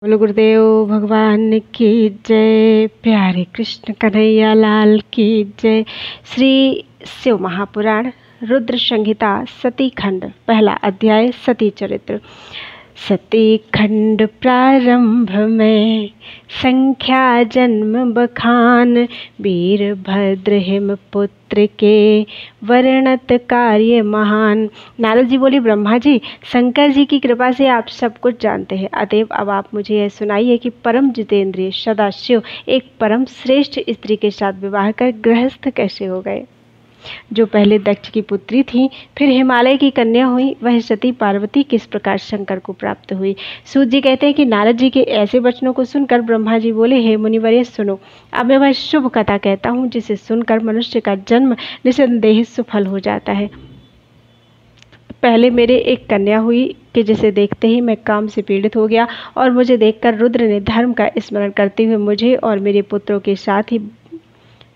बोलो गुरुदेव भगवान की जय। प्यारे कृष्ण कन्हैया लाल की जय। श्री शिव महापुराण रुद्र संहिता सती खंड पहला अध्याय सती चरित्र। सती खंड प्रारंभ में संख्या जन्म बखान वीरभद्र हिम पुत्र के वर्णत कार्य महान। नारद जी बोले, ब्रह्मा जी, शंकर जी की कृपा से आप सब कुछ जानते हैं, अतएव अब आप मुझे यह सुनाइए कि परम जितेंद्रिय सदाशिव एक परम श्रेष्ठ स्त्री के साथ विवाह कर गृहस्थ कैसे हो गए। जो पहले दक्ष की पुत्री थी, फिर हिमालय की कन्या हुई, वह सती पार्वती किस प्रकार शंकर को प्राप्त हुई। सूत जी कहते हैं कि नारद जी के ऐसे वचनों को सुनकर ब्रह्मा जी बोले, हे मुनिवर्य सुनो, अब मैं वह शुभ कथा कहता हूँ जिसे सुनकर मनुष्य का जन्म निसंदेह सफल हो जाता है। पहले मेरे एक कन्या हुई कि जिसे देखते ही मैं काम से पीड़ित हो गया और मुझे देखकर रुद्र ने धर्म का स्मरण करते हुए मुझे और मेरे पुत्रों के साथ ही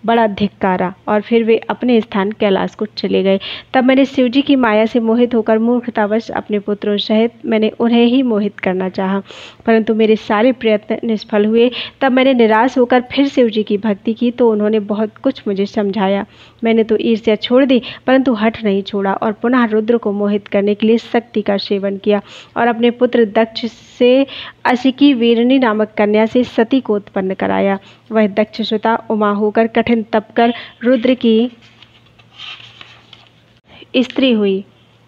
बड़ा धिक्कारा और फिर वे अपने स्थान कैलाश को चले गए। तब मैंने शिवजी की माया से मोहित होकर मूर्खतावश अपने पुत्रों सहित मैंने उन्हें ही मोहित करना चाहा, परंतु मेरे सारे प्रयत्न निष्फल हुए। तब मैंने निराश होकर फिर शिवजी की भक्ति की तो उन्होंने बहुत कुछ मुझे समझाया। मैंने तो ईर्ष्या छोड़ दी परंतु हठ नहीं छोड़ा और पुनः रुद्र को मोहित करने के लिए शक्ति का सेवन किया और अपने पुत्र दक्ष से असिकी वीरनी नामक कन्या से सती को उत्पन्न कराया। वह दक्ष सुता उमा होकर कठिन तप कर रुद्र की स्त्री हुई।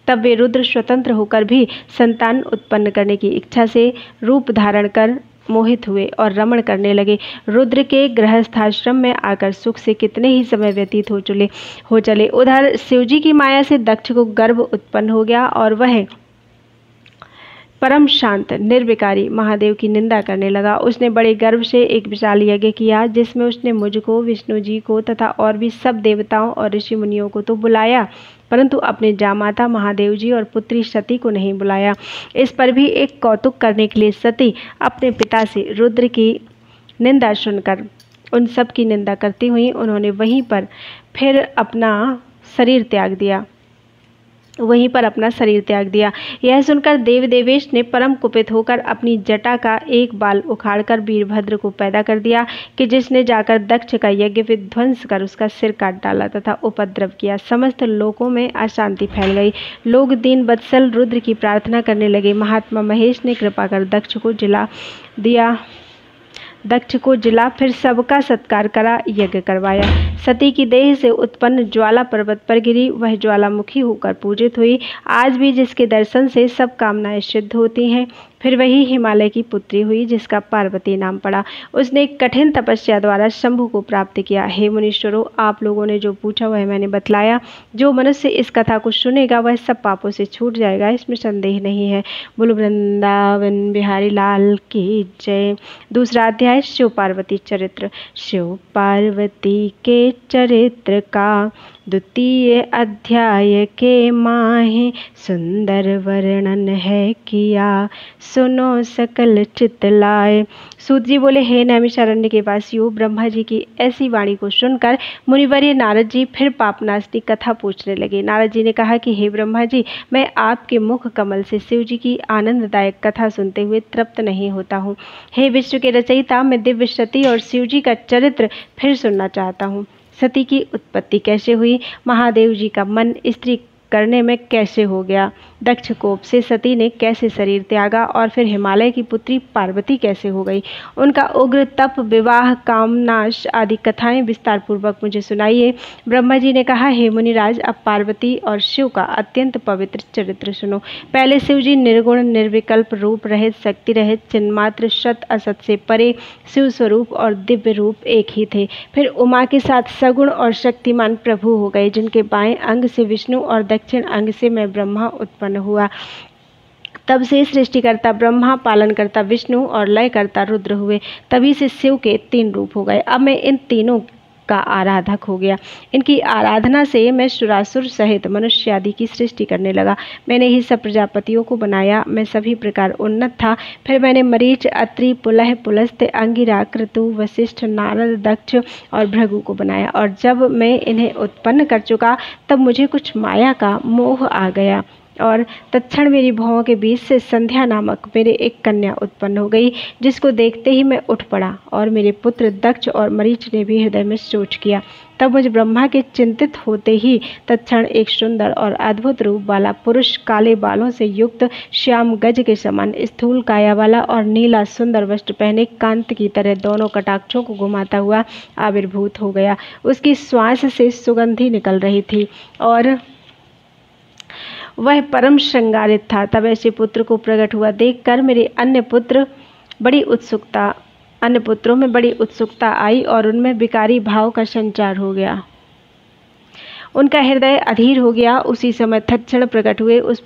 तब वे रुद्र स्वतंत्र होकर भी संतान उत्पन्न करने की इच्छा से रूप धारण कर मोहित हुए और रमण करने लगे। रुद्र के गृहस्थाश्रम में आकर सुख से कितने ही समय व्यतीत हो चले। उधर शिवजी की माया से दक्ष को गर्भ उत्पन्न हो गया और वह परम शांत निर्विकारी महादेव की निंदा करने लगा। उसने बड़े गर्व से एक विशाल यज्ञ किया जिसमें उसने मुझको, विष्णु जी को तथा और भी सब देवताओं और ऋषि मुनियों को तो बुलाया, परंतु अपने जामाता महादेव जी और पुत्री सती को नहीं बुलाया। इस पर भी एक कौतुक करने के लिए सती अपने पिता से रुद्र की निंदा सुनकर उन सब की निंदा करती हुई उन्होंने वहीं पर अपना शरीर त्याग दिया। यह सुनकर देव देवेश ने परम कुपित होकर अपनी जटा का एक बाल उखाड़कर वीरभद्र को पैदा कर दिया कि जिसने जाकर दक्ष का यज्ञ विध्वंस कर उसका सिर काट डाला तथा उपद्रव किया। समस्त लोकों में अशांति फैल गई। लोग दीन बत्सल रुद्र की प्रार्थना करने लगे। महात्मा महेश ने कृपा कर दक्ष को जिला फिर सबका सत्कार करा, यज्ञ करवाया। सती की देह से उत्पन्न ज्वाला पर्वत पर गिरी, वह ज्वालामुखी होकर पूजित हुई। आज भी जिसके दर्शन से सब कामनाएं सिद्ध होती हैं, फिर वही हिमालय की पुत्री हुई जिसका पार्वती नाम पड़ा। उसने कठिन तपस्या द्वारा शंभु को प्राप्त किया। हे मुनीश्वरों, आप लोगों ने जो पूछा वह मैंने बतलाया। जो मनुष्य इस कथा को सुनेगा वह सब पापों से छूट जाएगा, इसमें संदेह नहीं है। बोलो वृंदावन बिहारी लाल की जय। दूसरा अध्याय शिव पार्वती चरित्र। शिव पार्वती के चरित्र का द्वितीय अध्याय के माहे सुंदर वर्णन है किया, सुनो सकल चित लाए। सूत जी बोले, हे नैमिषारण्य के वासियों, ब्रह्मा जी की ऐसी वाणी को सुनकर मुनिवर्य नारद जी फिर पापनाशनी कथा पूछने लगे। नारद जी ने कहा कि हे ब्रह्मा जी, मैं आपके मुख कमल से शिव जी की आनंददायक कथा सुनते हुए तृप्त नहीं होता हूँ। हे विश्व के रचयिता, मैं दिव्य सती और शिव जी का चरित्र फिर सुनना चाहता हूँ। सती की उत्पत्ति कैसे हुई, महादेव जी का मन स्त्री करने में कैसे हो गया, दक्ष कोप से सती ने कैसे शरीर त्यागा और फिर हिमालय की पुत्री पार्वती कैसे हो गई, उनका उग्र तप, विवाह, कामनाश आदि कथाएं विस्तार पूर्वक मुझे सुनाइए। ब्रह्मा जी ने कहा, हे मुनिराज, अब पार्वती और शिव का अत्यंत पवित्र चरित्र सुनो। पहले शिव जी निर्गुण निर्विकल्प रूप रहित, शक्ति रहित, चिन्मात्र, सत असत से परे शिव स्वरूप और दिव्य रूप एक ही थे। फिर उमा के साथ सगुण और शक्तिमान प्रभु हो गए, जिनके बाएं अंग से विष्णु और दक्षिण अंग से मैं ब्रह्मा उत्पन्न हुआ। तब से सृष्टिकर्ता ब्रह्मा, पालनकर्ता विष्णु और लयकर्ता रुद्र हुए। तभी से शिव के 3 रूप हो गए। अब मैं इन तीनों का आराधक हो गया। इनकी आराधना से मैं सुरासुर सहित मनुष्य आदि की सृष्टि करने लगा। मैंने ही सब प्रजापतियों को बनाया। मैं सभी प्रकार उन्नत था। फिर मैंने मरीच, अत्रि, पुलह, पुलस्त्य, अंगिरा, क्रतु, वशिष्ठ, नारद, दक्ष और भृगु को बनाया। और जब मैं इन्हें उत्पन्न कर चुका तब मुझे कुछ माया का मोह आ गया। और तत्क्षण मेरी भौहों के बीच से संध्या नामक मेरे एक कन्या उत्पन्न हो गई, जिसको देखते ही मैं उठ पड़ा और मेरे पुत्र दक्ष और मरीच ने भी हृदय में सोच किया। तब मुझे ब्रह्मा के चिंतित होते ही तत्क्षण एक सुंदर और अद्भुत रूप वाला पुरुष, काले बालों से युक्त, श्याम गज के समान स्थूल काया वाला और नीला सुंदर वस्त्र पहने कांत की तरह दोनों कटाक्षों को घुमाता हुआ आविर्भूत हो गया। उसकी श्वास से सुगंधी निकल रही थी और वह परम श्रृंगारित था। तब ऐसे पुत्र को प्रकट हुआ देखकर मेरे अन्य पुत्रों में बड़ी उत्सुकता आई और उनमें विकारी भाव का संचार हो गया। उनका हृदय अधीर हो गया। उसी समय तत्क्षण प्रकट हुए उस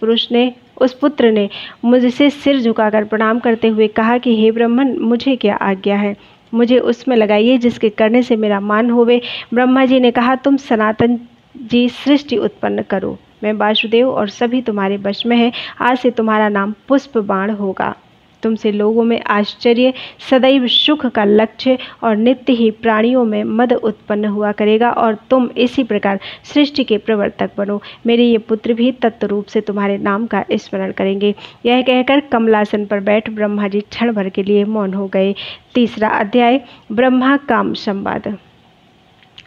पुत्र ने मुझसे सिर झुकाकर प्रणाम करते हुए कहा कि हे ब्राह्मण, मुझे क्या आज्ञा है? मुझे उसमें लगाइए जिसके करने से मेरा मान होवे। ब्रह्मा जी ने कहा, तुम सनातन जी सृष्टि उत्पन्न करो। मैं वासुदेव और सभी तुम्हारे वश में है। आज से तुम्हारा नाम पुष्प बाण होगा। तुमसे लोगों में आश्चर्य, सदैव सुख का लक्ष्य और नित्य ही प्राणियों में मद उत्पन्न हुआ करेगा और तुम इसी प्रकार सृष्टि के प्रवर्तक बनो। मेरे ये पुत्र भी तत्व रूप से तुम्हारे नाम का स्मरण करेंगे। यह कहकर कमलासन पर बैठ ब्रह्मा जी क्षण भर के लिए मौन हो गए। तीसरा अध्याय, ब्रह्मा काम संवाद।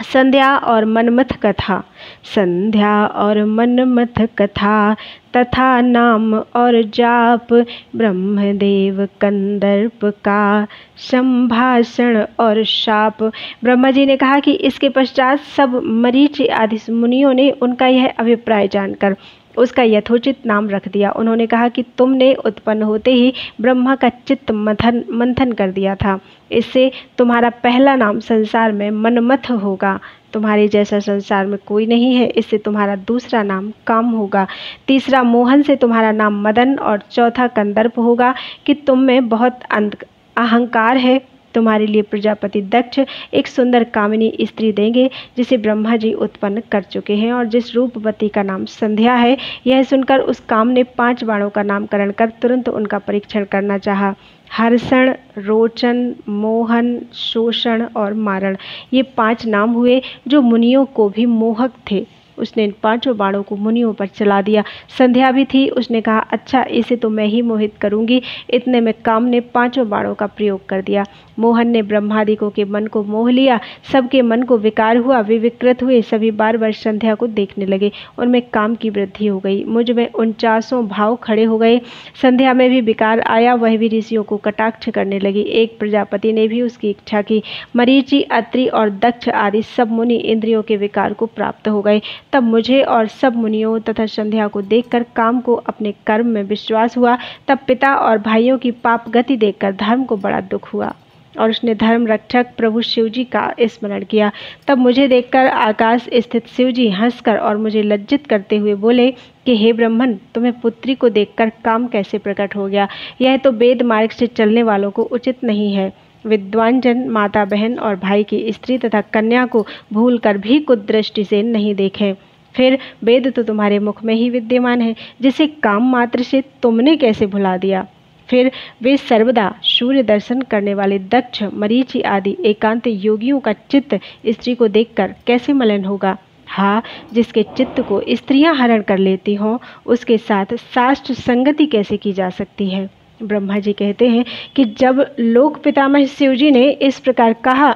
संध्या और मनमथ कथा। संध्या और मनमथ कथा तथा नाम और जाप, ब्रह्मदेव कंदर्प का संभाषण और शाप। ब्रह्मा जी ने कहा कि इसके पश्चात सब मरीचि आदि मुनियों ने उनका यह अभिप्राय जानकर उसका यथोचित नाम रख दिया। उन्होंने कहा कि तुमने उत्पन्न होते ही ब्रह्मा का चित्त मंथन कर दिया था। इससे तुम्हारा पहला नाम संसार में मनमथ होगा। तुम्हारे जैसा संसार में कोई नहीं है। इससे तुम्हारा दूसरा नाम काम होगा। तीसरा मोहन से तुम्हारा नाम मदन और चौथा कंदर्प होगा कि तुम में बहुत अहंकार है। तुम्हारे लिए प्रजापति दक्ष एक सुंदर कामिनी स्त्री देंगे जिसे ब्रह्मा जी उत्पन्न कर चुके हैं और जिस रूपवती का नाम संध्या है। यह सुनकर उस काम ने 5 बाणों का नामकरण कर तुरंत उनका परीक्षण करना चाहा। हर्षण, रोचन, मोहन, शोषण और मारण, ये 5 नाम हुए जो मुनियों को भी मोहक थे। उसने इन 5 बाणों को मुनियों पर चला दिया। संध्या भी थी। उसने कहा, अच्छा, इसे तो मैं ही मोहित करूंगी। इतने में काम ने 5 बाणों का प्रयोग कर दिया। मोहन ने ब्रह्मादिकों के मन को मोह लिया। सबके मन को विकार हुआ। वे विकृत हुए। सभी बार बार संध्या को देखने लगे। उनमें काम की वृद्धि हो गई। मुझ में 49 भाव खड़े हो गए। संध्या में भी विकार आया। वह भी ऋषियों को कटाक्ष करने लगी। एक प्रजापति ने भी उसकी इच्छा की। मरीचि, अत्रि और दक्ष आदि सब मुनि इंद्रियों के विकार को प्राप्त हो गए। तब मुझे और सब मुनियों तथा संध्या को देखकर काम को अपने कर्म में विश्वास हुआ। तब पिता और भाइयों की पाप गति देखकर धर्म को बड़ा दुख हुआ और उसने धर्म रक्षक प्रभु शिवजी का स्मरण किया। तब मुझे देखकर आकाश स्थित शिवजी हंसकर और मुझे लज्जित करते हुए बोले कि हे ब्राह्मण, तुम्हें पुत्री को देखकर काम कैसे प्रकट हो गया? यह तो वेद मार्ग से चलने वालों को उचित नहीं है। विद्वान जन माता, बहन और भाई की स्त्री तथा कन्या को भूलकर भी कुदृष्टि से नहीं देखें। फिर वेद तो तुम्हारे मुख में ही विद्यमान है, जिसे काम मात्र से तुमने कैसे भुला दिया? फिर वे सर्वदा सूर्य दर्शन करने वाले दक्ष, मरीचि आदि एकांत योगियों का चित्त स्त्री को देखकर कैसे मलिन होगा? हाँ, जिसके चित्त को स्त्रियां हरण कर लेती हों, उसके साथ शास्त्र संगति कैसे की जा सकती है? ब्रह्मा जी कहते हैं कि जब लोक पितामह शिवजी ने इस प्रकार कहा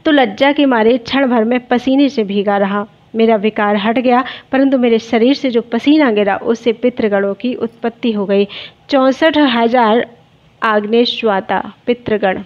तो लज्जा के मारे क्षण भर में पसीने से भीगा रहा। मेरा विकार हट गया, परंतु मेरे शरीर से जो पसीना गिरा उससे पितृगणों की उत्पत्ति हो गई। 64,000 आग्नेयश्वाता पितृगण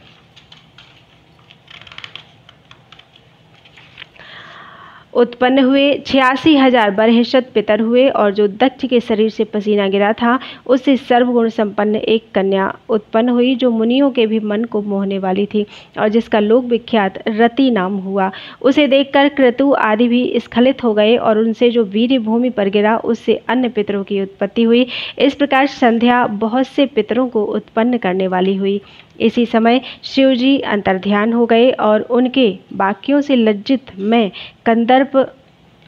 उत्पन्न हुए। 86,000 बरहशत पितर हुए और जो दक्ष के शरीर से पसीना गिरा था उससे सर्वगुण संपन्न एक कन्या उत्पन्न हुई जो मुनियों के भी मन को मोहने वाली थी और जिसका लोक विख्यात रति नाम हुआ। उसे देखकर क्रतु आदि भी स्खलित हो गए और उनसे जो वीर्य भूमि पर गिरा उससे अन्य पितरों की उत्पत्ति हुई। इस प्रकार संध्या बहुत से पितरों को उत्पन्न करने वाली हुई। इसी समय शिवजी अंतर्ध्यान हो गए और उनके वाक्यों से लज्जित मैं कंदर्प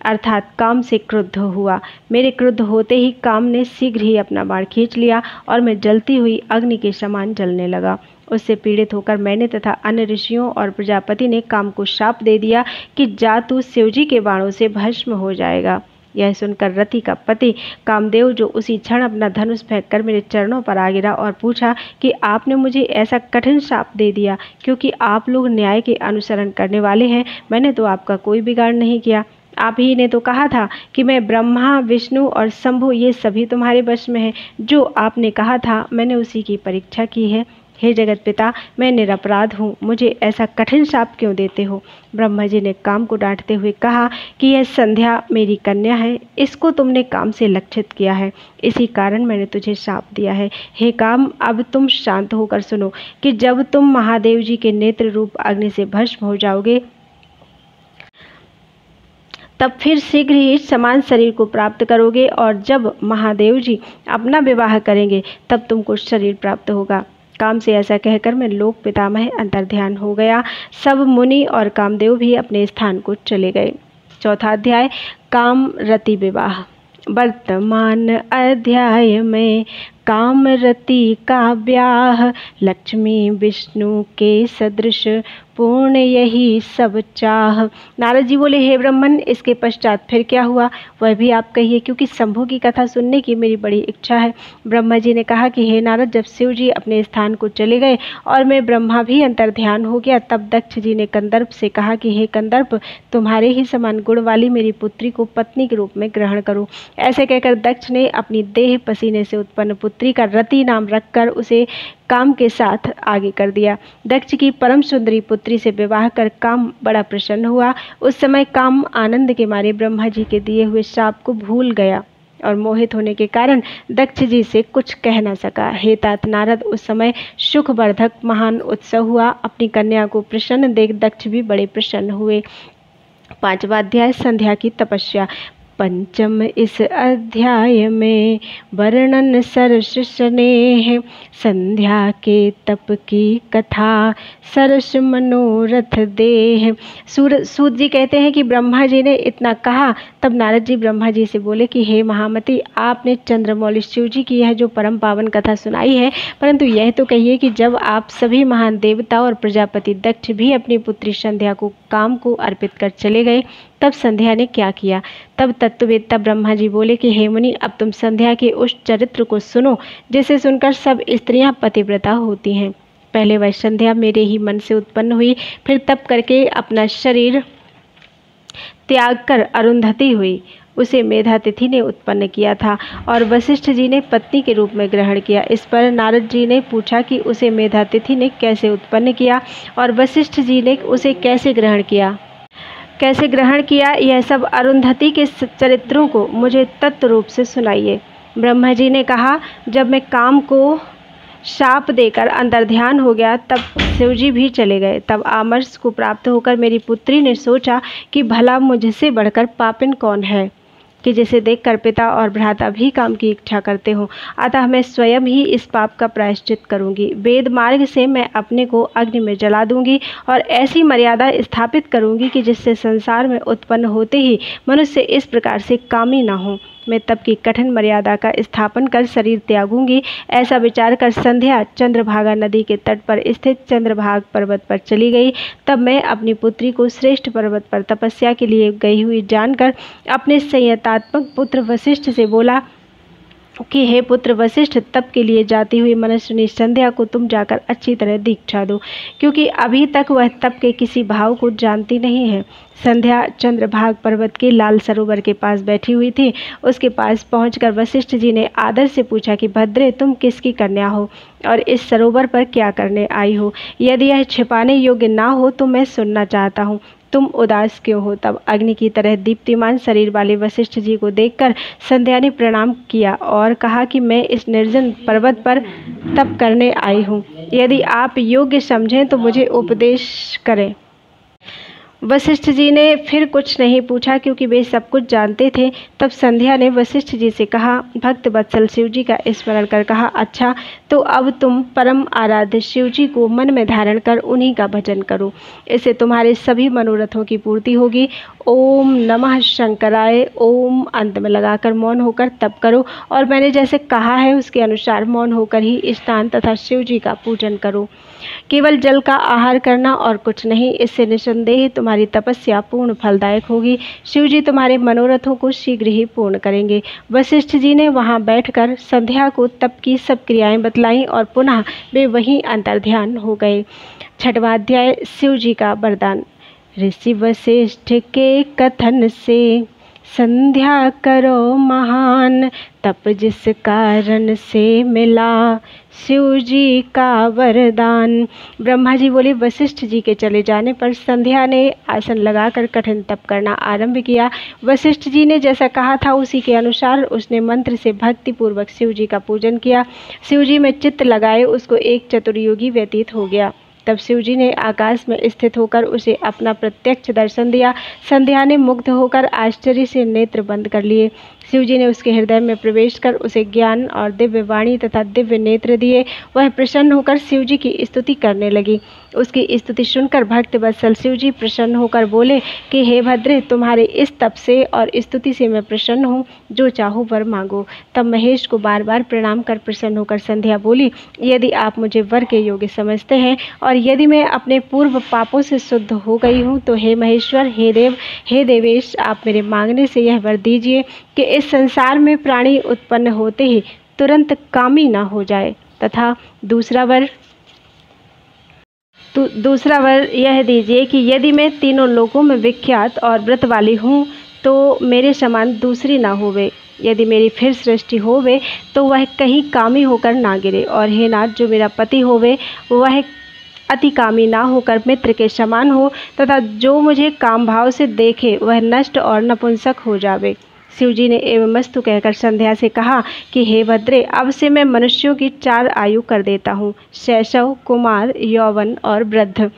अर्थात काम से क्रुद्ध हुआ। मेरे क्रुद्ध होते ही काम ने शीघ्र ही अपना बाण खींच लिया और मैं जलती हुई अग्नि के समान जलने लगा। उससे पीड़ित होकर मैंने तथा अन्य ऋषियों और प्रजापति ने काम को शाप दे दिया कि जा तू शिवजी के बाणों से भस्म हो जाएगा। यह सुनकर रति का पति कामदेव जो उसी क्षण अपना धनुष फेंककर मेरे चरणों पर आ गिरा और पूछा कि आपने मुझे ऐसा कठिन शाप दे दिया क्योंकि आप लोग न्याय के अनुसरण करने वाले हैं। मैंने तो आपका कोई बिगाड़ नहीं किया। आप ही ने तो कहा था कि मैं ब्रह्मा, विष्णु और शंभु ये सभी तुम्हारे वश में हैं। जो आपने कहा था मैंने उसी की परीक्षा की है। हे जगत पिता, मैं निरपराध हूँ, मुझे ऐसा कठिन शाप क्यों देते हो? ब्रह्मा जी ने काम को डांटते हुए कहा कि यह संध्या मेरी कन्या है, इसको तुमने काम से लक्षित किया है, इसी कारण मैंने तुझे शाप दिया है। हे काम, अब तुम शांत होकर सुनो कि जब तुम महादेव जी के नेत्र रूप अग्नि से भस्म हो जाओगे तब फिर शीघ्र ही समान शरीर को प्राप्त करोगे, और जब महादेव जी अपना विवाह करेंगे तब तुमको शरीर प्राप्त होगा। काम से ऐसा कहकर मैं लोक पितामह अंतर्ध्यान हो गया। सब मुनि और कामदेव भी अपने स्थान को चले गए। चौथा अध्याय, काम रति विवाह। वर्तमान अध्याय में कामरति का ब्याह, लक्ष्मी विष्णु के सदृश पूर्ण यही सब चाह। नारद जी बोले, हे ब्राह्मण, इसके पश्चात फिर क्या हुआ वह भी आप कहिए, क्योंकि शंभु की कथा सुनने की मेरी बड़ी इच्छा है। ब्रह्मा जी ने कहा कि हे नारद, जब शिव जी अपने स्थान को चले गए और मैं ब्रह्मा भी अंतर्ध्यान हो गया, तब दक्ष जी ने कंदर्प से कहा कि हे कंदर्प, तुम्हारे ही समान गुण वाली मेरी पुत्री को पत्नी के रूप में ग्रहण करो। ऐसे कहकर दक्ष ने अपनी देह पसीने से उत्पन्न पुत्री का रति नाम रखकर उसे काम के साथ आगे कर दिया। दक्ष की परम सुंदरी पुत्री से विवाह कर काम बड़ा प्रसन्न हुआ। उस समय काम आनंद के मारे ब्रह्मा जी के दिए हुए शाप को भूल गया और मोहित होने के कारण दक्ष जी से कुछ कह न सका। हे तात नारद, उस समय सुखवर्धक महान उत्सव हुआ। अपनी कन्या को प्रसन्न देख दक्ष भी बड़े प्रसन्न हुए। पांचवा अध्याय, संध्या की तपस्या। पंचम इस अध्याय में वर्णन सरस स्नेह, संध्या के तप की कथा, सरस मनोरथ देह। सूत जी कहते हैं कि ब्रह्मा जी ने इतना कहा तब नारद जी ब्रह्मा जी से बोले कि हे महामति, आपने चंद्रमौली शिव जी की यह जो परम पावन कथा सुनाई है, परंतु यह तो कहिए कि जब आप सभी महान देवता और प्रजापति दक्ष भी अपनी पुत्री संध्या को काम को अर्पित कर चले गए, तब संध्या ने क्या किया? तब तत्ववेत्ता ब्रह्मा जी बोले कि हे मुनि, अब तुम संध्या के उस चरित्र को सुनो जिसे सुनकर सब स्त्रियां पतिव्रता होती हैं। पहले वह संध्या मेरे ही मन से उत्पन्न हुई, फिर तप करके अपना शरीर त्याग कर अरुंधति हुई। उसे मेधातिथि ने उत्पन्न किया था और वशिष्ठ जी ने पत्नी के रूप में ग्रहण किया। इस पर नारद जी ने पूछा कि उसे मेधातिथि ने कैसे उत्पन्न किया और वशिष्ठ जी ने उसे कैसे ग्रहण किया, यह सब अरुंधति के चरित्रों को मुझे तत्व रूप से सुनाइए। ब्रह्मा जी ने कहा, जब मैं काम को शाप देकर अंतर्ध्यान हो गया तब शिवजी भी चले गए। तब आमर्ष को प्राप्त होकर मेरी पुत्री ने सोचा कि भला मुझसे बढ़कर पापिन कौन है कि जिसे देखकर पिता और भ्राता भी काम की इच्छा करते हों। अतः मैं स्वयं ही इस पाप का प्रायश्चित करूंगी। वेद मार्ग से मैं अपने को अग्नि में जला दूंगी और ऐसी मर्यादा स्थापित करूंगी कि जिससे संसार में उत्पन्न होते ही मनुष्य इस प्रकार से कामी न हो। मैं तब की कठिन मर्यादा का स्थापन कर शरीर त्यागूंगी। ऐसा विचार कर संध्या चंद्रभागा नदी के तट पर स्थित चंद्रभाग पर्वत पर चली गई। तब मैं अपनी पुत्री को श्रेष्ठ पर्वत पर तपस्या के लिए गई हुई जानकर अपने संयतात्मक पुत्र वशिष्ठ से बोला कि हे पुत्र वशिष्ठ, तप के लिए जाती हुई मनस्विनी संध्या को तुम जाकर अच्छी तरह दीक्षा दो, क्योंकि अभी तक वह तप के किसी भाव को जानती नहीं है। संध्या चंद्रभाग पर्वत के लाल सरोवर के पास बैठी हुई थी। उसके पास पहुंचकर वशिष्ठ जी ने आदर से पूछा कि भद्रे, तुम किसकी कन्या हो और इस सरोवर पर क्या करने आई हो? यदि यह छिपाने योग्य ना हो तो मैं सुनना चाहता हूँ। तुम उदास क्यों हो? तब अग्नि की तरह दीप्तिमान शरीर वाले वशिष्ठ जी को देखकर संध्या ने प्रणाम किया और कहा कि मैं इस निर्जन पर्वत पर तप करने आई हूँ। यदि आप योग्य समझें तो मुझे उपदेश करें। वशिष्ठ जी ने फिर कुछ नहीं पूछा क्योंकि वे सब कुछ जानते थे। तब संध्या ने वशिष्ठ जी से कहा, भक्त वत्सल शिव जी का स्मरण कर कहा, अच्छा तो अब तुम परम आराध्य शिव जी को मन में धारण कर उन्हीं का भजन करो, इससे तुम्हारे सभी मनोरथों की पूर्ति होगी। ओम नमः शंकराय ओम अंत में लगाकर मौन होकर तप करो और मैंने जैसे कहा है उसके अनुसार मौन होकर ही स्नान तथा शिव जी का पूजन करो। केवल जल का आहार करना और कुछ नहीं, इससे निसंदेह तुम्हारी तपस्या पूर्ण फलदायक होगी। शिव जी तुम्हारे मनोरथों को शीघ्र ही पूर्ण करेंगे। वशिष्ठ जी ने वहां बैठकर संध्या को तप की सब क्रियाएं बतलाईं और पुनः वे वहीं अंतर्ध्यान हो गए। 6वां अध्याय शिव जी का वरदान। ऋषि वशिष्ठ के कथन से संध्या करो महान, तप जिस कारण से मिला शिव जी का वरदान। ब्रह्मा जी बोले, वशिष्ठ जी के चले जाने पर संध्या ने आसन लगाकर कठिन तप करना आरंभ किया। वशिष्ठ जी ने जैसा कहा था उसी के अनुसार उसने मंत्र से भक्ति पूर्वक शिव जी का पूजन किया। शिव जी में चित्त लगाए उसको एक चतुर्युगी व्यतीत हो गया। तब शिव जी ने आकाश में स्थित होकर उसे अपना प्रत्यक्ष दर्शन दिया। संध्या ने मुग्ध होकर आश्चर्य से नेत्र बंद कर लिए। शिव जी ने उसके हृदय में प्रवेश कर उसे ज्ञान और दिव्य वाणी तथा दिव्य नेत्र दिए। वह प्रसन्न होकर शिव जी की स्तुति करने लगी। उसकी स्तुति सुनकर भक्त वत्सल शिव जी प्रसन्न होकर बोले कि हे भद्रे, तुम्हारे इस तप से और स्तुति से मैं प्रसन्न हूँ, जो चाहो वर मांगो। तब महेश को बार बार प्रणाम कर प्रसन्न होकर संध्या बोली, यदि आप मुझे वर के योग्य समझते हैं और यदि मैं अपने पूर्व पापों से शुद्ध हो गई हूँ तो हे महेश्वर, हे देव, हे देवेश, आप मेरे मांगने से यह वर दीजिए कि इस संसार में प्राणी उत्पन्न होते ही तुरंत कामी ना हो जाए, तथा दूसरा वर यह दीजिए कि यदि मैं तीनों लोकों में विख्यात और व्रत वाली हूँ तो मेरे समान दूसरी ना होवे। यदि मेरी फिर सृष्टि होवे तो वह कहीं कामी होकर ना गिरे। और हे नाथ, जो मेरा पति होवे वह अति कामी ना होकर मित्र के समान हो, तथा जो मुझे काम भाव से देखे वह नष्ट और नपुंसक हो जावे। शिव जी ने एवमस्तु कहकर संध्या से कहा कि हे भद्रे, अब से मैं मनुष्यों की 4 आयु कर देता हूँ, शैशव, कुमार, यौवन और वृद्ध।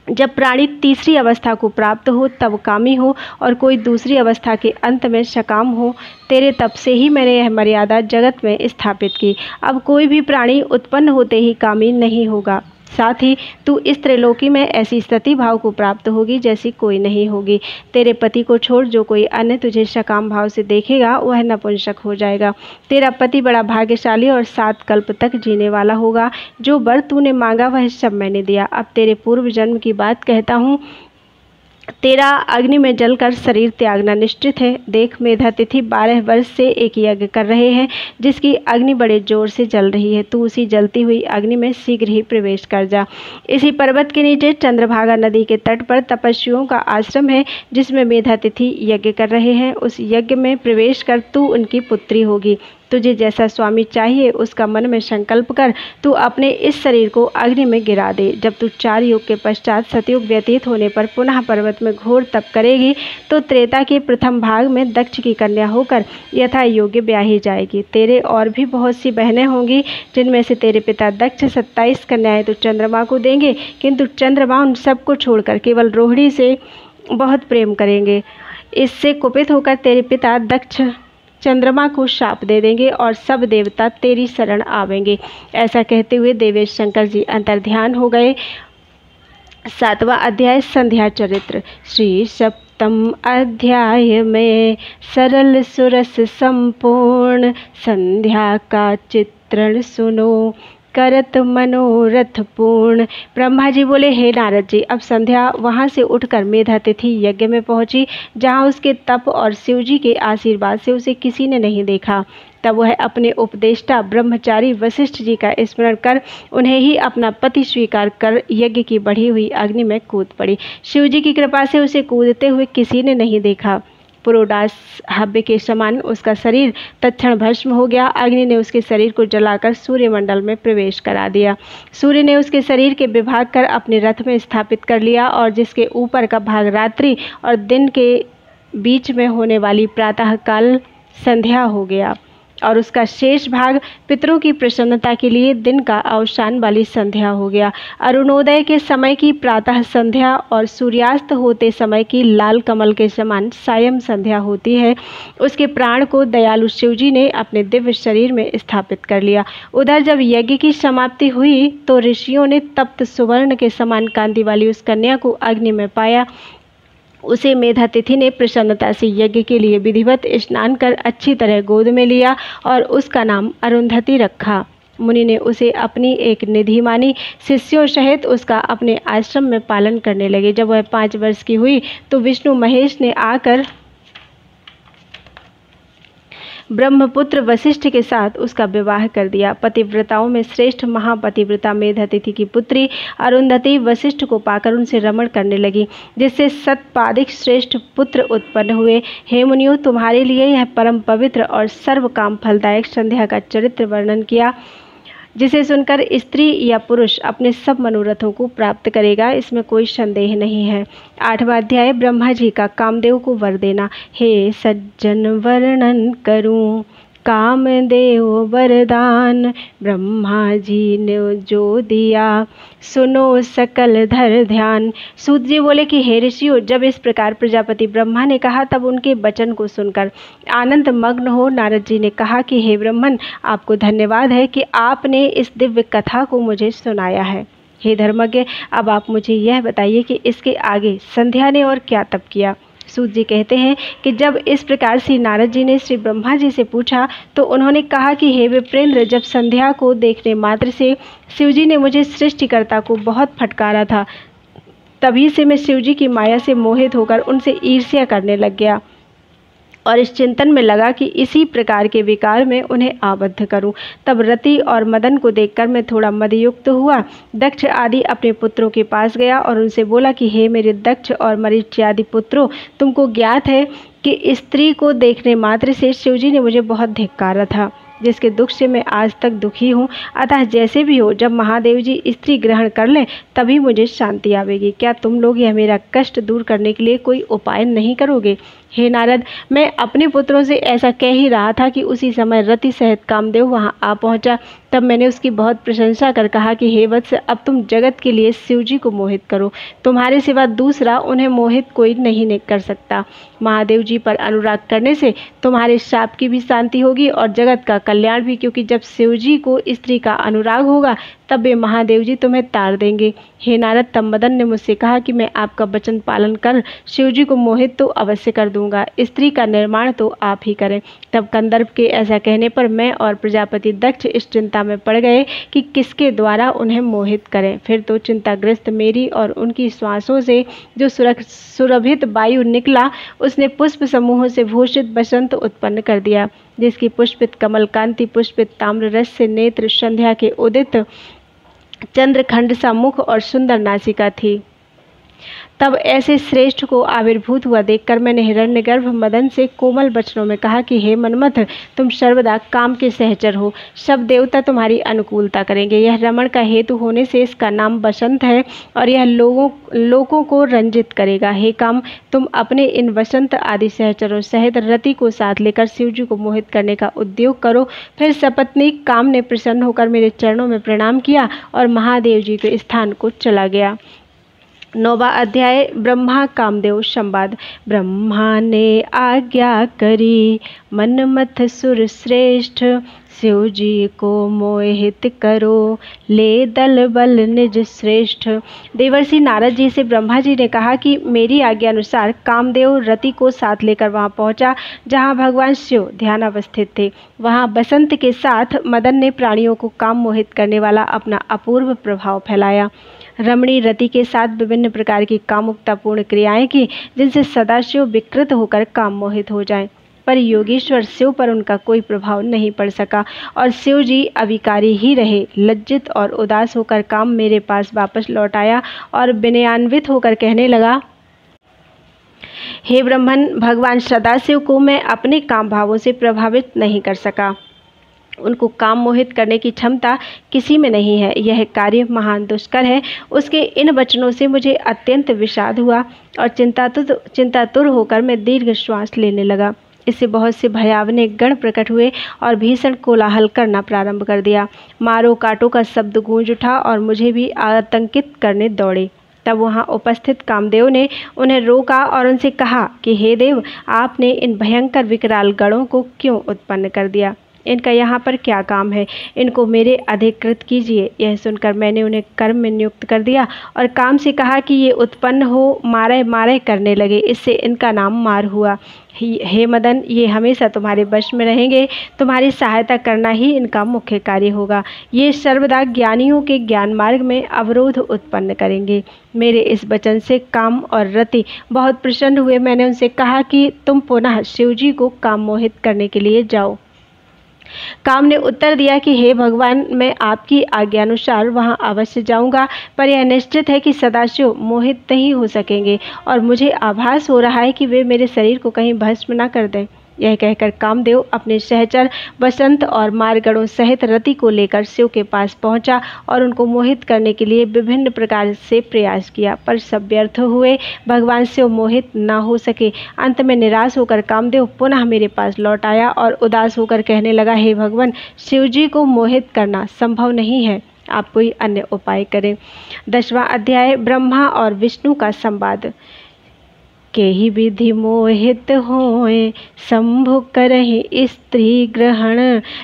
जब प्राणी तीसरी अवस्था को प्राप्त हो तब कामी हो और कोई दूसरी अवस्था के अंत में सकाम हो। तेरे तप से ही मैंने यह मर्यादा जगत में स्थापित की। अब कोई भी प्राणी उत्पन्न होते ही कामी नहीं होगा। साथ ही तू इस त्रिलोकी में ऐसी स्थिति भाव को प्राप्त होगी जैसी कोई नहीं होगी। तेरे पति को छोड़ जो कोई अन्य तुझे सकाम भाव से देखेगा वह नपुंसक हो जाएगा। तेरा पति बड़ा भाग्यशाली और 7 कल्प तक जीने वाला होगा। जो वर तूने मांगा वह सब मैंने दिया। अब तेरे पूर्व जन्म की बात कहता हूँ। तेरा अग्नि में जलकर शरीर त्यागना निश्चित है। देख, मेधातिथि 12 वर्ष से एक यज्ञ कर रहे हैं जिसकी अग्नि बड़े जोर से जल रही है। तू उसी जलती हुई अग्नि में शीघ्र ही प्रवेश कर जा। इसी पर्वत के नीचे चंद्रभागा नदी के तट पर तपस्वियों का आश्रम है जिसमें मेधातिथि यज्ञ कर रहे हैं। उस यज्ञ में प्रवेश कर तू उनकी पुत्री होगी। तुझे जैसा स्वामी चाहिए उसका मन में संकल्प कर तू अपने इस शरीर को अग्नि में गिरा दे। जब तू 4 युग के पश्चात सतयुग व्यतीत होने पर पुनः पर्वत में घोर तप करेगी तो त्रेता के प्रथम भाग में दक्ष की कन्या होकर यथा योग्य ब्याही जाएगी। तेरे और भी बहुत सी बहनें होंगी जिनमें से तेरे पिता दक्ष 27 कन्याएं तो चंद्रमा को देंगे, किंतु चंद्रमा उन सबको छोड़कर केवल रोहिणी से बहुत प्रेम करेंगे। इससे कुपित होकर तेरे पिता दक्ष चंद्रमा को शाप दे देंगे और सब देवता तेरी शरण आवेंगे। ऐसा कहते हुए देवेश शंकर जी अंतर्ध्यान हो गए। 7वां अध्याय संध्या चरित्र। श्री सप्तम अध्याय में सरल सुरस संपूर्ण संध्या का चित्रण सुनो, करत मनोरथ पूर्ण। ब्रह्मा जी बोले, हे नारद जी, अब संध्या वहाँ से उठकर मेधातिथि यज्ञ में पहुंची जहाँ उसके तप और शिव जी के आशीर्वाद से उसे किसी ने नहीं देखा। तब वह अपने उपदेष्टा ब्रह्मचारी वशिष्ठ जी का स्मरण कर उन्हें ही अपना पति स्वीकार कर यज्ञ की बढ़ी हुई अग्नि में कूद पड़ी। शिव जी की कृपा से उसे कूदते हुए किसी ने नहीं देखा। पुरोडास हव्य के समान उसका शरीर तत्क्षण भस्म हो गया। अग्नि ने उसके शरीर को जलाकर सूर्यमंडल में प्रवेश करा दिया। सूर्य ने उसके शरीर के विभाग कर अपने रथ में स्थापित कर लिया और जिसके ऊपर का भाग रात्रि और दिन के बीच में होने वाली प्रातःकाल संध्या हो गया और उसका शेष भाग पितरों की प्रसन्नता के लिए दिन का अवसान वाली संध्या हो गया। अरुणोदय के समय की प्रातः संध्या और सूर्यास्त होते समय की लाल कमल के समान सायं संध्या होती है। उसके प्राण को दयालु शिव जी ने अपने दिव्य शरीर में स्थापित कर लिया। उधर जब यज्ञ की समाप्ति हुई तो ऋषियों ने तप्त सुवर्ण के समान कांति वाली उस कन्या को अग्नि में पाया। उसे मेधातिथि ने प्रसन्नता से यज्ञ के लिए विधिवत स्नान कर अच्छी तरह गोद में लिया और उसका नाम अरुंधति रखा। मुनि ने उसे अपनी एक निधि मानी। शिष्यों सहित उसका अपने आश्रम में पालन करने लगे। जब वह 5 वर्ष की हुई तो विष्णु महेश ने आकर ब्रह्मपुत्र वशिष्ठ के साथ उसका विवाह कर दिया। पतिव्रताओं में श्रेष्ठ महापतिव्रता मेधातिथि की पुत्री अरुंधति वशिष्ठ को पाकर उनसे रमण करने लगी, जिससे शतपाधिक श्रेष्ठ पुत्र उत्पन्न हुए। हे मुनियों, तुम्हारे लिए यह परम पवित्र और सर्व काम फलदायक संध्या का चरित्र वर्णन किया, जिसे सुनकर स्त्री या पुरुष अपने सब मनोरथों को प्राप्त करेगा, इसमें कोई संदेह नहीं है। 8वां अध्याय ब्रह्मा जी का कामदेव को वर देना। हे सज्जन, वर्णन करूं कामदेव वरदान, ब्रह्मा जी ने जो दिया सुनो सकल धर ध्यान। सूत जी बोले कि हे ऋषियों, जब इस प्रकार प्रजापति ब्रह्मा ने कहा तब उनके वचन को सुनकर आनंद मग्न हो नारद जी ने कहा कि हे ब्रह्मन, आपको धन्यवाद है कि आपने इस दिव्य कथा को मुझे सुनाया है। हे धर्मज्ञ, अब आप मुझे यह बताइए कि इसके आगे संध्या ने और क्या तप किया। सूत जी कहते हैं कि जब इस प्रकार से नारद जी ने श्री ब्रह्मा जी से पूछा तो उन्होंने कहा कि हे विप्रेंद्र, जब संध्या को देखने मात्र से शिवजी ने मुझे सृष्टिकर्ता को बहुत फटकारा था, तभी से मैं शिवजी की माया से मोहित होकर उनसे ईर्ष्या करने लग गया और इस चिंतन में लगा कि इसी प्रकार के विकार में उन्हें आबद्ध करूं। तब रति और मदन को देखकर मैं थोड़ा मदयुक्त हुआ। दक्ष आदि अपने पुत्रों के पास गया और उनसे बोला कि हे मेरे दक्ष और मरीच्यादि पुत्रों, तुमको ज्ञात है कि स्त्री को देखने मात्र से शिवजी ने मुझे बहुत धिक्कारा था, जिसके दुख से मैं आज तक दुखी हूँ। अतः जैसे भी हो, जब महादेव जी स्त्री ग्रहण कर लें तभी मुझे शांति आवेगी। क्या तुम लोग यह मेरा कष्ट दूर करने के लिए कोई उपाय नहीं करोगे। हे नारद, मैं अपने पुत्रों से ऐसा कह ही रहा था कि उसी समय रति सहित कामदेव वहाँ आ पहुँचा। तब मैंने उसकी बहुत प्रशंसा कर कहा कि हे वत्स, अब तुम जगत के लिए शिवजी को मोहित करो, तुम्हारे सिवा दूसरा उन्हें मोहित कोई नहीं कर सकता। महादेव जी पर अनुराग करने से तुम्हारे शाप की भी शांति होगी और जगत का कल्याण भी, क्योंकि जब शिवजी को स्त्री का अनुराग होगा तब वे महादेव जी तुम्हें तार देंगे। हे नारद, तब मदन ने मुझसे कहा कि मैं आपका वचन पालन कर शिवजी को मोहित तो अवश्य कर दूंगा, स्त्री का निर्माण तो आप ही करें। तब कंदर्प के ऐसा कहने पर मैं और प्रजापति दक्ष इस चिंता में पड़ गए कि किसके द्वारा उन्हें मोहित करें। फिर तो चिंताग्रस्त मेरी और उनकी श्वासों से जो सुरभित वायु निकला, उसने पुष्प समूहों से भूषित बसंत उत्पन्न कर दिया, जिसकी पुष्पित कमल कांति पुष्पित ताम्र रस से नेत्र संध्या के उदित चंद्रखंड सा मुख और सुंदर नासिका थी। तब ऐसे श्रेष्ठ को आविर्भूत हुआ देखकर मैंने हिरण्यगर्भ मदन से कोमल वचनों में कहा कि हे मनमथ, तुम सर्वदा काम के सहचर हो, सब देवता तुम्हारी अनुकूलता करेंगे। यह रमण का हेतु होने से इसका नाम बसंत है और यह लोगों को रंजित करेगा। हे काम, तुम अपने इन वसंत आदि सहचरों सहित रति को साथ लेकर शिवजी को मोहित करने का उद्योग करो। फिर सपत्नीक काम ने प्रसन्न होकर मेरे चरणों में प्रणाम किया और महादेव जी के स्थान को चला गया। 9वां अध्याय ब्रह्मा कामदेव संवाद। ब्रह्मा ने आज्ञा करी, मनमथ सुर श्रेष्ठ, शिवजी को मोहित करो, ले दल बल निज श्रेष्ठ। देवर्षि नारद जी से ब्रह्मा जी ने कहा कि मेरी आज्ञा अनुसार कामदेव रति को साथ लेकर वहां पहुंचा जहां भगवान शिव ध्यानावस्थित थे। वहां बसंत के साथ मदन ने प्राणियों को काम मोहित करने वाला अपना अपूर्व प्रभाव फैलाया। रमणी रति के साथ विभिन्न प्रकार की कामुकतापूर्ण क्रियाएं की, जिनसे सदाशिव विकृत होकर काम मोहित हो जाएं। पर योगेश्वर शिव पर उनका कोई प्रभाव नहीं पड़ सका और शिव जी अविकारी ही रहे। लज्जित और उदास होकर काम मेरे पास वापस लौट आया और विनयान्वित होकर कहने लगा, हे ब्रह्मन, भगवान सदाशिव को मैं अपने काम भावों से प्रभावित नहीं कर सका। उनको काम मोहित करने की क्षमता किसी में नहीं है। यह कार्य महान दुष्कर है। उसके इन वचनों से मुझे अत्यंत विषाद हुआ और चिंतातुर होकर मैं दीर्घ श्वास लेने लगा। इससे बहुत से भयावने गण प्रकट हुए और भीषण कोलाहल करना प्रारंभ कर दिया। मारो काटो का शब्द गूंज उठा और मुझे भी आतंकित करने दौड़े। तब वहां उपस्थित कामदेव ने उन्हें रोका और उनसे कहा कि हे देव, आपने इन भयंकर विकराल गणों को क्यों उत्पन्न कर दिया। इनका यहाँ पर क्या काम है, इनको मेरे अधिकृत कीजिए। यह सुनकर मैंने उन्हें कर्म में नियुक्त कर दिया और काम से कहा कि ये उत्पन्न हो मारे मारे करने लगे, इससे इनका नाम मार हुआ। हे मदन, ये हमेशा तुम्हारे वश में रहेंगे, तुम्हारी सहायता करना ही इनका मुख्य कार्य होगा। ये सर्वदा ज्ञानियों के ज्ञान मार्ग में अवरोध उत्पन्न करेंगे। मेरे इस वचन से काम और रति बहुत प्रसन्न हुए। मैंने उनसे कहा कि तुम पुनः शिवजी को काम मोहित करने के लिए जाओ। काम ने उत्तर दिया कि हे भगवान, मैं आपकी आज्ञानुसार वहां अवश्य जाऊंगा, पर यह निश्चित है कि सदाशिव मोहित नहीं हो सकेंगे और मुझे आभास हो रहा है कि वे मेरे शरीर को कहीं भस्म न कर दें। यह कहकर कामदेव अपने सहचर बसंत और मारगणों सहित रति को लेकर शिव के पास पहुंचा और उनको मोहित करने के लिए विभिन्न प्रकार से प्रयास किया, पर सब व्यर्थ हुए। भगवान शिव मोहित न हो सके। अंत में निराश होकर कामदेव पुनः मेरे पास लौट आया और उदास होकर कहने लगा, हे भगवान, शिवजी को मोहित करना संभव नहीं है, आप कोई अन्य उपाय करें। 10वां अध्याय ब्रह्मा और विष्णु का संवाद। के ही विधि मोहित होए, शंभु करहि स्त्री ग्रहण,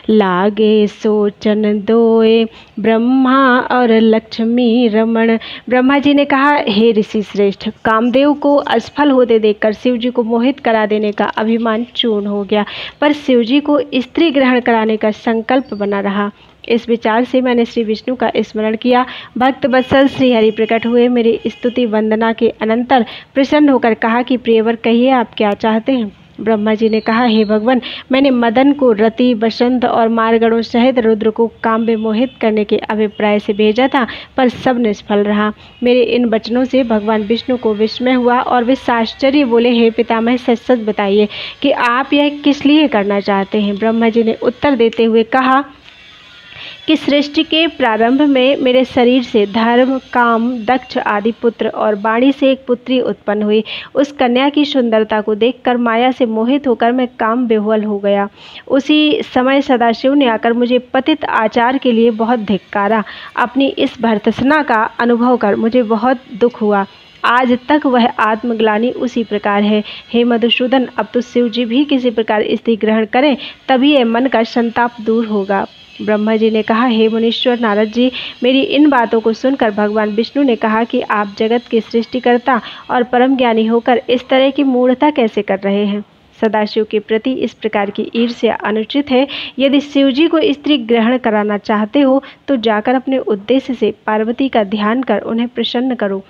लागे सोचन दोए, ब्रह्मा और लक्ष्मी रमण। ब्रह्मा जी ने कहा, हे ऋषि श्रेष्ठ, कामदेव को असफल होते देखकर शिवजी को मोहित करा देने का अभिमान चूर्ण हो गया, पर शिवजी को स्त्री ग्रहण कराने का संकल्प बना रहा। इस विचार से मैंने श्री विष्णु का स्मरण किया। भक्त वत्सल श्री हरि प्रकट हुए। मेरी स्तुति वंदना के अनंतर प्रसन्न होकर कहा कि प्रियवर, कहिए आप क्या चाहते हैं। ब्रह्मा जी ने कहा, हे भगवान, मैंने मदन को रति, बसंत और मारगणों सहित रुद्र को काम में मोहित करने के अभिप्राय से भेजा था, पर सब निष्फल रहा। मेरे इन वचनों से भगवान विष्णु को विस्मय हुआ और वे साश्चर्य बोले, हे पितामह, सच सच बताइए कि आप यह किस लिए करना चाहते हैं। ब्रह्मा जी ने उत्तर देते हुए कहा कि सृष्टि के प्रारंभ में मेरे शरीर से धर्म, काम, दक्ष आदि पुत्र और वाणी से एक पुत्री उत्पन्न हुई। उस कन्या की सुंदरता को देखकर माया से मोहित होकर मैं काम विह्वल हो गया। उसी समय सदाशिव ने आकर मुझे पतित आचार के लिए बहुत धिक्कारा। अपनी इस भर्त्सना का अनुभव कर मुझे बहुत दुख हुआ। आज तक वह आत्मग्लानि उसी प्रकार है। हे मधुसूदन, अब तो शिवजी भी किसी प्रकार स्त्री ग्रहण करें, तभी यह मन का संताप दूर होगा। ब्रह्मा जी ने कहा, हे मुनीश्वर नारद जी, मेरी इन बातों को सुनकर भगवान विष्णु ने कहा कि आप जगत के सृष्टिकर्ता और परम ज्ञानी होकर इस तरह की मूढ़ता कैसे कर रहे हैं। सदाशिव के प्रति इस प्रकार की ईर्ष्या अनुचित है। यदि शिवजी को स्त्री ग्रहण कराना चाहते हो तो जाकर अपने उद्देश्य से पार्वती का ध्यान कर उन्हें प्रसन्न करो,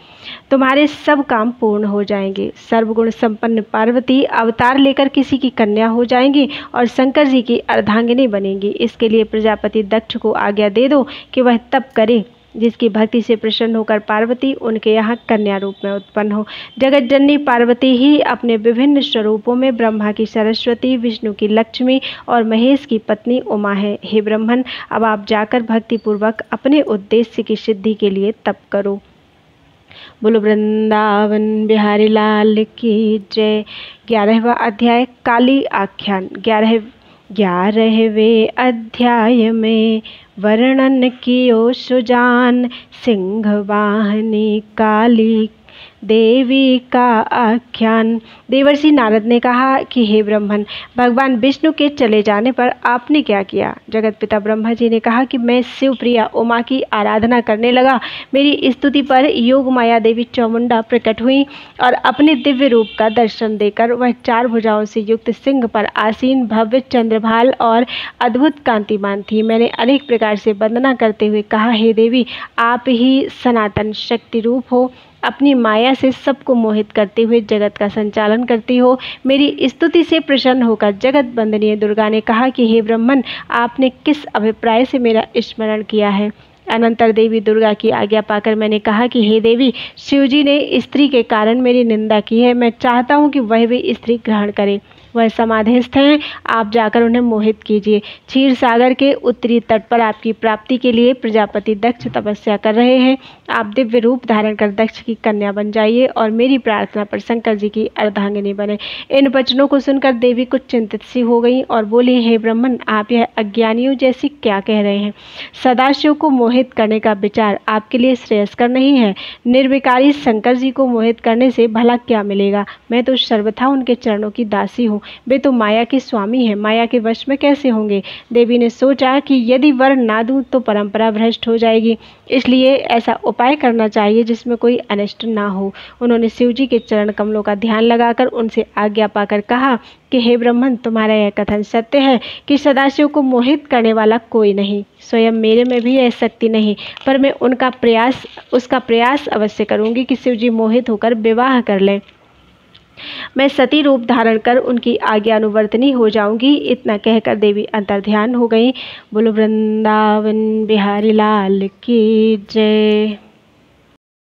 तुम्हारे सब काम पूर्ण हो जाएंगे। सर्वगुण संपन्न पार्वती अवतार लेकर किसी की कन्या हो जाएंगी और शंकर जी की अर्धांगिनी बनेंगी। इसके लिए प्रजापति दक्ष को आज्ञा दे दो कि वह तप करे, जिसकी भक्ति से प्रसन्न होकर पार्वती उनके यहाँ कन्या रूप में उत्पन्न हो। जगत जननी पार्वती ही अपने विभिन्न स्वरूपों में ब्रह्मा की सरस्वती, विष्णु की लक्ष्मी और महेश की पत्नी उमा है। हे ब्रह्मन, अब आप जाकर भक्तिपूर्वक अपने उद्देश्य की सिद्धि के लिए तप करो। बोलो वृंदावन बिहारी लाल की जय। 11वां अध्याय काली आख्यान। 11वें अध्याय में वर्णन कियो सुजान, सिंह वाहनी काली देवी का आख्यान। देवर्षि नारद ने कहा कि हे ब्रह्मन, भगवान विष्णु के चले जाने पर आपने क्या किया। जगत पिता ब्रह्मा जी ने कहा कि मैं शिवप्रिया उमा की आराधना करने लगा। मेरी स्तुति पर योग माया देवी चामुंडा प्रकट हुई और अपने दिव्य रूप का दर्शन देकर वह 4 भुजाओं से युक्त सिंह पर आसीन, भव्य, चंद्रभाल और अद्भुत कांतिमान थी। मैंने अनेक प्रकार से वंदना करते हुए कहा, हे देवी, आप ही सनातन शक्ति रूप हो। अपनी माया से सबको मोहित करते हुए जगत का संचालन करती हो। मेरी स्तुति से प्रसन्न होकर जगत बंदनीय दुर्गा ने कहा कि हे ब्रह्मन, आपने किस अभिप्राय से मेरा स्मरण किया है। अनंतर देवी दुर्गा की आज्ञा पाकर मैंने कहा कि हे देवी, शिवजी ने स्त्री के कारण मेरी निंदा की है। मैं चाहता हूँ कि वह भी स्त्री ग्रहण करे। वह समाधिस्थ हैं, आप जाकर उन्हें मोहित कीजिए। क्षीर सागर के उत्तरी तट पर आपकी प्राप्ति के लिए प्रजापति दक्ष तपस्या कर रहे हैं। आप दिव्य रूप धारण कर दक्ष की कन्या बन जाइए और मेरी प्रार्थना पर शंकर जी की अर्धांगिनी बने। इन वचनों को सुनकर देवी कुछ चिंतित सी हो गई और बोली, हे ब्रह्मन, आप यह अज्ञानियों जैसी क्या कह रहे हैं। सदाशिव को मोहित करने का विचार आपके लिए श्रेयस्कर नहीं है। निर्विकारी शंकर जी को मोहित करने से भला क्या मिलेगा। मैं तो सर्वथा उनके चरणों की दासी हूँ। हूँ। वे तो माया के स्वामी हैं, माया के वश में कैसे होंगे? देवी ने सोचा कि यदि वर ना दूं तो परंपरा भ्रष्ट हो जाएगी, इसलिए ऐसा उपाय करना चाहिए जिसमें कोई अनिष्ट ना हो। उन्होंने शिवजी के चरण कमलों का ध्यान लगाकर उनसे आज्ञा पाकर कहा कि हे ब्राह्मण, तुम्हारा यह कथन सत्य है कि सदाशिव को मोहित करने वाला कोई नहीं। स्वयं मेरे में भी यह शक्ति नहीं, पर मैं उसका प्रयास अवश्य करूंगी कि शिवजी मोहित होकर विवाह कर लें। मैं सती रूप धारण कर उनकी आज्ञानुवर्तनी हो जाऊंगी। इतना कहकर देवी अंतर्ध्यान हो गई। बोलो वृंदावन बिहारी लाल की जय।